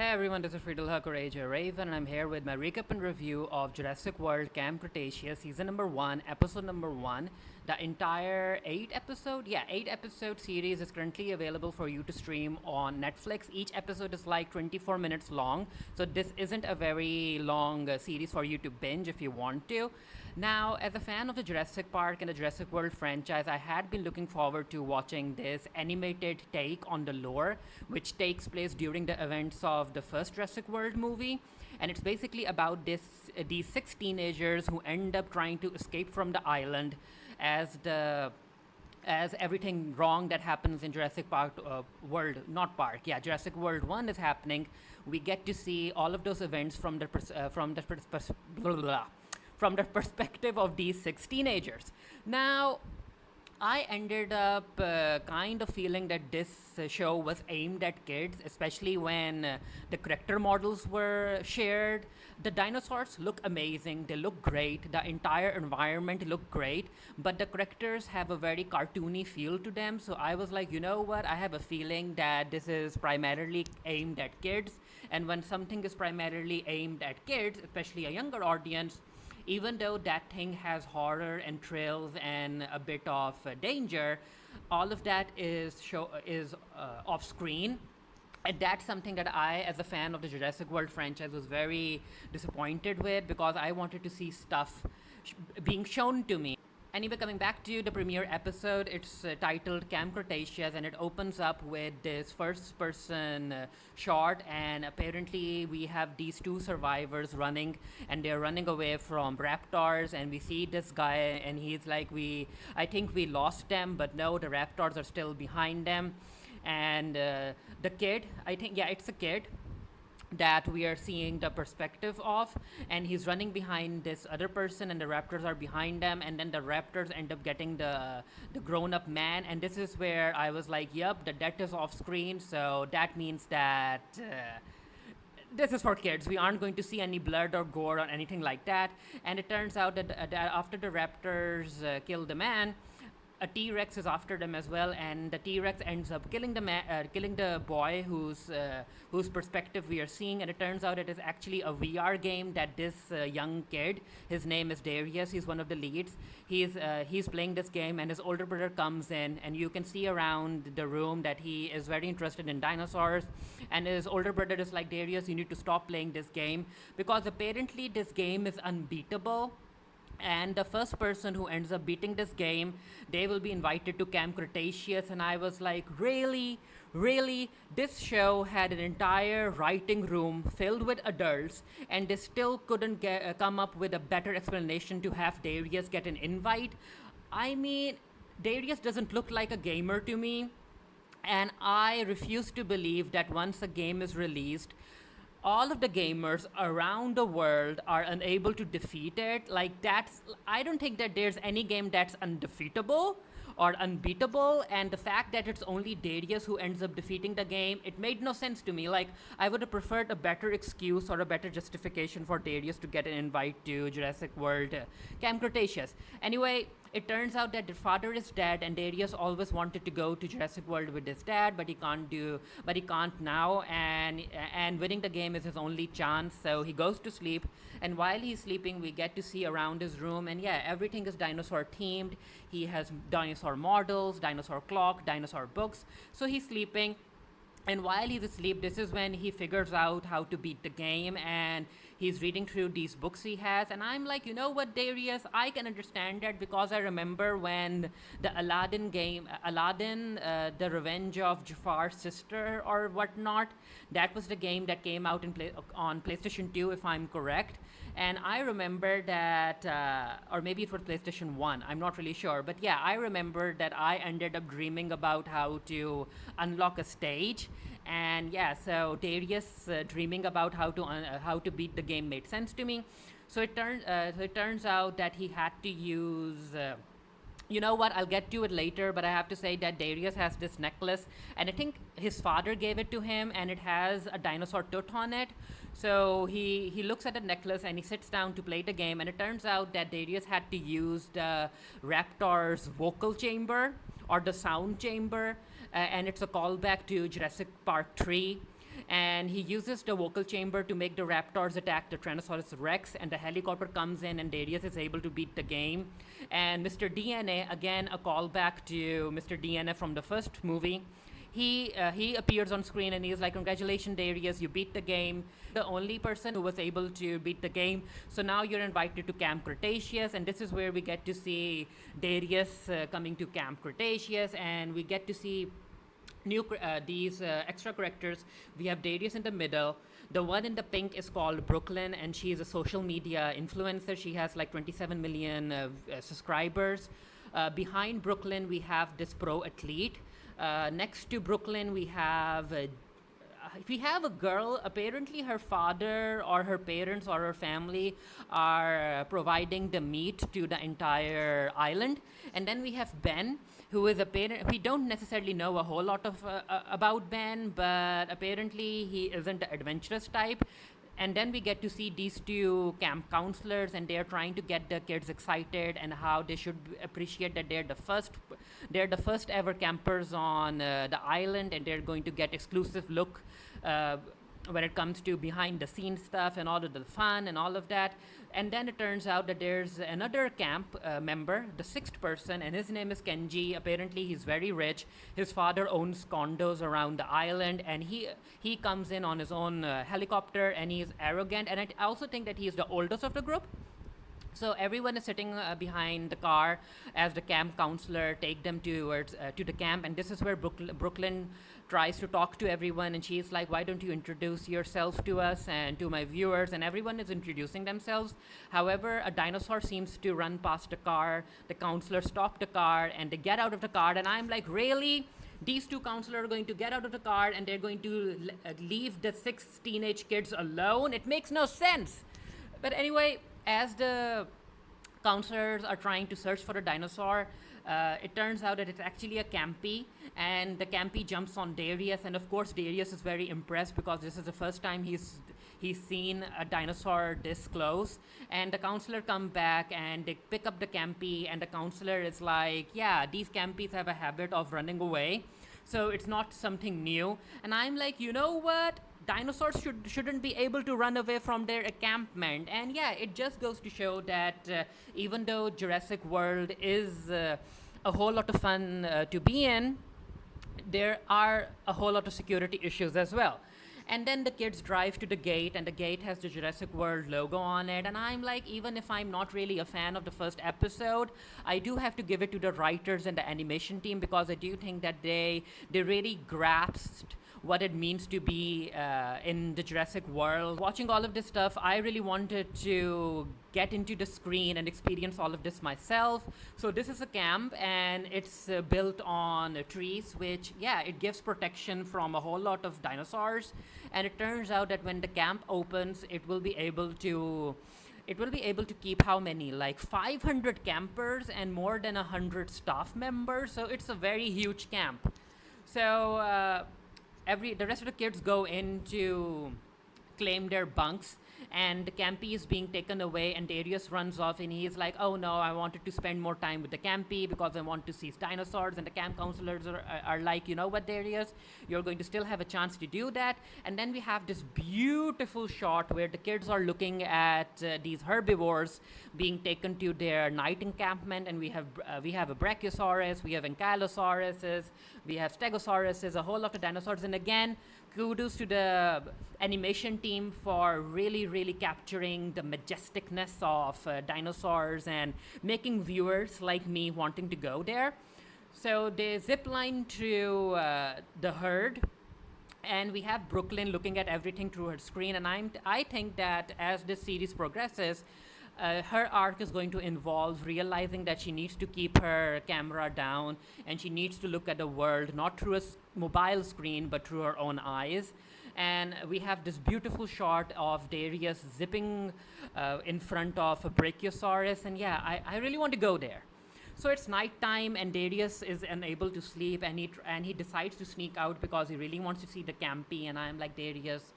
Hey everyone, this is Friedel Hakoraja Raven, and I'm here with my recap and review of Jurassic World Camp Cretaceous, season number 1, episode number 1. The entire 8 episode series is currently available for you to stream on Netflix. Each episode is like 24 minutes long, so this isn't a very long series for you to binge if you want to. Now, as a fan of the Jurassic Park and the Jurassic World franchise, I had been looking forward to watching this animated take on the lore, which takes place during the events of the first Jurassic World movie. And it's basically about these six teenagers who end up trying to escape from the island as everything wrong that happens in Jurassic Park World, not Park, yeah, Jurassic World 1 is happening. We get to see all of those events from blah, blah, blah, from the perspective of these six teenagers. Now, I ended up kind of feeling that this show was aimed at kids, especially when the character models were shared. The dinosaurs look amazing, they look great, the entire environment looked great, but the characters have a very cartoony feel to them. So I was like, you know what? I have a feeling that this is primarily aimed at kids, and when something is primarily aimed at kids, especially a younger audience, even though that thing has horror and thrills and a bit of danger, all of that is off screen. And that's something that I, as a fan of the Jurassic World franchise, was very disappointed with because I wanted to see stuff being shown to me. Anyway, coming back to the premiere episode, it's titled Camp Cretaceous, and it opens up with this first person shot. And apparently, we have these two survivors running, and they're running away from raptors. And we see this guy, and he's like, I think we lost them, but no, the raptors are still behind them. And the kid, I think, yeah, it's a kid that we are seeing the perspective of, and he's running behind this other person and the raptors are behind them, and then the raptors end up getting the grown-up man. And this is where I was like, yep, the death is off screen, so that means that this is for kids. We aren't going to see any blood or gore or anything like that. And it turns out that after the raptors kill the man, a T-Rex is after them as well, and the T-Rex ends up killing killing the boy whose perspective we are seeing. And it turns out it is actually a VR game that this young kid, his name is Darius, he's one of the leads. He's playing this game, and his older brother comes in, and you can see around the room that he is very interested in dinosaurs. And his older brother is like, Darius, you need to stop playing this game because apparently this game is unbeatable, and the first person who ends up beating this game, they will be invited to Camp Cretaceous. And I was like, really? This show had an entire writing room filled with adults, and they still couldn't come up with a better explanation to have Darius get an invite? I mean, Darius doesn't look like a gamer to me, and I refuse to believe that once a game is released, all of the gamers around the world are unable to defeat it. I don't think that there's any game that's undefeatable or unbeatable, and the fact that it's only Darius who ends up defeating the game, it made no sense to me. Like, I would have preferred a better excuse or a better justification for Darius to get an invite to Jurassic World Camp Cretaceous. Anyway, it turns out that the father is dead, and Darius always wanted to go to Jurassic World with his dad, but he can't now, and winning the game is his only chance. So he goes to sleep, and while he's sleeping, we get to see around his room, and yeah, everything is dinosaur themed. He has dinosaur models, dinosaur clock, dinosaur books. So he's sleeping, and while he's asleep, this is when he figures out how to beat the game, and he's reading through these books he has. And I'm like, you know what, Darius, I can understand that because I remember when the Aladdin game, The Revenge of Jafar's Sister or whatnot, that was the game that came out on PlayStation 2, if I'm correct. And I remember that, or maybe it was PlayStation 1, I'm not really sure. But yeah, I remember that I ended up dreaming about how to unlock a stage. And yeah, so Darius dreaming about how to beat the game made sense to me. So it turns out that he had to use. You know what? I'll get to it later, but I have to say that Darius has this necklace, and I think his father gave it to him, and it has a dinosaur tooth on it. So he looks at the necklace and he sits down to play the game, and it turns out that Darius had to use the raptor's vocal chamber or the sound chamber, and it's a callback to Jurassic Park 3. and he uses the vocal chamber to make the raptors attack the Tyrannosaurus Rex, and the helicopter comes in, and Darius is able to beat the game. And Mr. DNA, again a callback to Mr. DNA from the first movie, he appears on screen and he's like, "Congratulations, Darius, you beat the game. The only person who was able to beat the game. So now you're invited to Camp Cretaceous." And this is where we get to see Darius coming to Camp Cretaceous, and we get to see these extra characters. We have Darius in the middle. The one in the pink is called Brooklyn, and she is a social media influencer. She has like 27 million subscribers. Behind Brooklyn, we have this pro athlete. Next to Brooklyn, we have a girl. Apparently her father or her parents or her family are providing the meat to the entire island. And then we have Ben, who is a parent. We don't necessarily know a whole lot of about Ben, but apparently he isn't the adventurous type. And then we get to see these two camp counselors, and they're trying to get the kids excited and how they should appreciate that they're the first ever campers on the island, and they're going to get exclusive look when it comes to behind the scenes stuff and all of the fun and all of that. And then it turns out that there's another camp member, the sixth person, and his name is Kenji. Apparently he's very rich. His father owns condos around the island, and he comes in on his own helicopter, and he's arrogant. And I also think that he's the oldest of the group. So everyone is sitting behind the car as the camp counselor take them towards to the camp, and this is where Brooklyn tries to talk to everyone, and she's like, "Why don't you introduce yourself to us and to my viewers?" And everyone is introducing themselves. However, a dinosaur seems to run past the car. The counselor stopped the car, and they get out of the car, and I'm like, really? These two counselors are going to get out of the car and they're going to leave the 6 teenage kids alone? It makes no sense. But anyway, as the counselors are trying to search for a dinosaur, it turns out that it's actually a campy, and the campy jumps on Darius, and of course Darius is very impressed because this is the first time he's seen a dinosaur this close. And the counselor come back and they pick up the campy, and the counselor is like, "Yeah, these campies have a habit of running away, so it's not something new." And I'm like, you know what? Dinosaurs shouldn't be able to run away from their encampment. And yeah, it just goes to show that even though Jurassic World is a whole lot of fun to be in, there are a whole lot of security issues as well. And then the kids drive to the gate, and the gate has the Jurassic World logo on it. And I'm like, even if I'm not really a fan of the first episode, I do have to give it to the writers and the animation team, because I do think that they really grasped what it means to be in the Jurassic World. Watching all of this stuff, I really wanted to get into the screen and experience all of this myself. So this is a camp, and it's built on trees, which, yeah, it gives protection from a whole lot of dinosaurs. And it turns out that when the camp opens, it will be able to keep how many? Like 500 campers and more than 100 staff members. So it's a very huge camp. So the rest of the kids go in to claim their bunks, and the campy is being taken away, and Darius runs off, and he's like, "Oh no, I wanted to spend more time with the campy because I want to see dinosaurs." And the camp counselors are like, "You know what, Darius, you're going to still have a chance to do that." And then we have this beautiful shot where the kids are looking at these herbivores being taken to their night encampment, and we have a brachiosaurus, we have ankylosauruses, we have stegosauruses, a whole lot of dinosaurs. And again, kudos to the animation team for really capturing the majesticness of dinosaurs and making viewers like me wanting to go there. So they zip line to the herd, and we have Brooklyn looking at everything through her screen. And I think that as this series progresses, her arc is going to involve realizing that she needs to keep her camera down, and she needs to look at the world not through a mobile screen but through her own eyes. And we have this beautiful shot of Darius zipping in front of a brachiosaurus, and yeah, I really want to go there. So it's nighttime, and Darius is unable to sleep, and he decides to sneak out because he really wants to see the campy. And I'm like, Darius,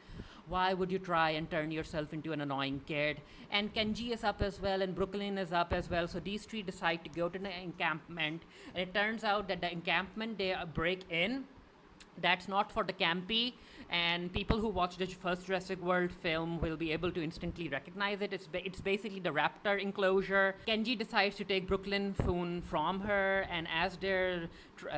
why would you try and turn yourself into an annoying kid? And Kenji is up as well, and Brooklyn is up as well. So these three decide to go to the encampment, and it turns out that the encampment they break in That's not for the campy, and people who watch the first Jurassic World film will be able to instantly recognize it. It's basically the raptor enclosure. Kenji decides to take Brooklyn Foon from her, and as they're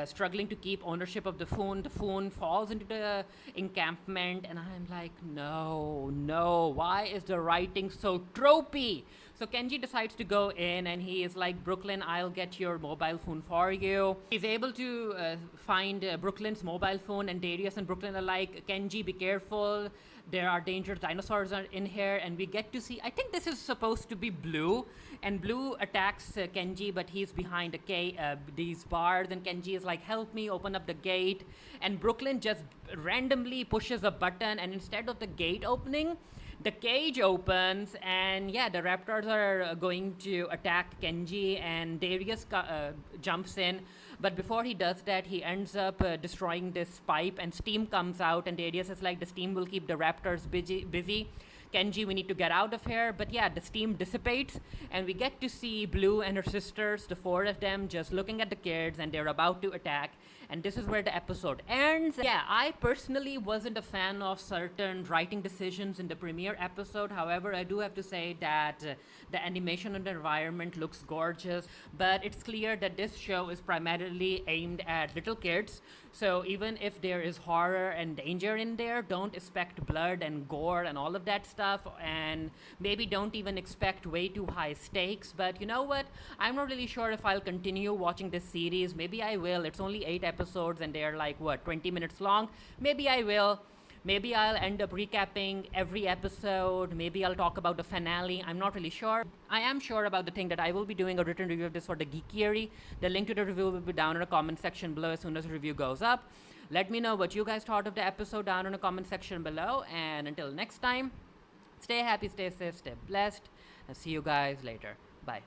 struggling to keep ownership of the Foon falls into the encampment, and I'm like, no, no, why is the writing so tropey? So Kenji decides to go in, and he is like, Brooklyn, I'll get your mobile phone for you. He's able to find Brooklyn's mobile phone, and Darius and Brooklyn are like, Kenji, be careful. There are dangerous dinosaurs in here, and we get to see, I think this is supposed to be Blue, and Blue attacks Kenji, but he's behind these bars, and Kenji is like, help me, open up the gate, and Brooklyn just randomly pushes a button, and instead of the gate opening, the cage opens, and yeah, the raptors are going to attack Kenji, and Darius jumps in. But before he does that, he ends up destroying this pipe, and steam comes out, and Darius is like, the steam will keep the raptors busy. Kenji, we need to get out of here. But yeah, the steam dissipates, and we get to see Blue and her sisters, the four of them, just looking at the kids, and they're about to attack. And this is where the episode ends. Yeah, I personally wasn't a fan of certain writing decisions in the premiere episode. However, I do have to say that the animation and the environment looks gorgeous, but it's clear that this show is primarily aimed at little kids. So even if there is horror and danger in there, don't expect blood and gore and all of that stuff, and maybe don't even expect way too high stakes. But you know what? I'm not really sure if I'll continue watching this series. Maybe I will. It's only 8 episodes, and they're like, what, 20 minutes long? Maybe I will. Maybe I'll end up recapping every episode. Maybe I'll talk about the finale. I'm not really sure. I am sure about the thing that I will be doing a written review of this for the Geekery. The link to the review will be down in the comment section below as soon as the review goes up. Let me know what you guys thought of the episode down in the comment section below. And until next time, stay happy, stay safe, stay blessed. I'll see you guys later. Bye.